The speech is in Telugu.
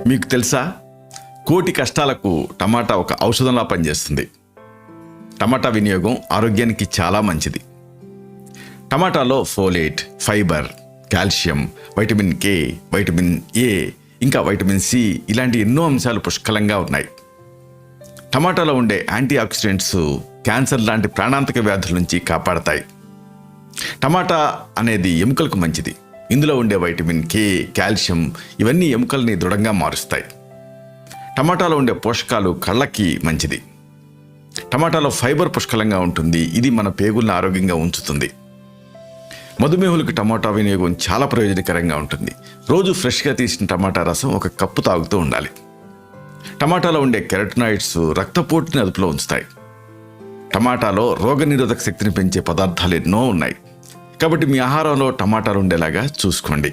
మీకు తెలుసా, కోటి కష్టాలకు టమాటా ఒక ఔషధంలా పనిచేస్తుంది. టమాటా వినియోగం ఆరోగ్యానికి చాలా మంచిది. టమాటాలో folate, fibre, calcium, vitamin K, vitamin A, ఇంకా వైటమిన్ సి ఇలాంటి ఎన్నో అంశాలు పుష్కలంగా ఉన్నాయి. టమాటాలో ఉండే యాంటీ ఆక్సిడెంట్స్ క్యాన్సర్ లాంటి ప్రాణాంతక వ్యాధుల నుంచి కాపాడతాయి. టమాటా అనేది ఎముకలకు మంచిది. ఇందులో ఉండే వైటమిన్ కే, కాల్షియం ఇవన్నీ ఎముకల్ని దృఢంగా మారుస్తాయి. టమాటాలో ఉండే పోషకాలు కళ్ళకి మంచిది. టమాటాలో ఫైబర్ పుష్కలంగా ఉంటుంది. ఇది మన పేగుల్ని ఆరోగ్యంగా ఉంచుతుంది. మధుమేహులకు టమాటా వినియోగం చాలా ప్రయోజనకరంగా ఉంటుంది. రోజు ఫ్రెష్గా తీసిన టమాటా రసం ఒక కప్పు తాగుతూ ఉండాలి. టమాటాలో ఉండే కెరటనాయిడ్స్ రక్తపోటుని అదుపులో ఉంచుతాయి. టమాటాలో రోగనిరోధక శక్తిని పెంచే పదార్థాలు ఎన్నో ఉన్నాయి. కాబట్టి మీ ఆహారంలో టమాటాలు ఉండేలాగా చూసుకోండి.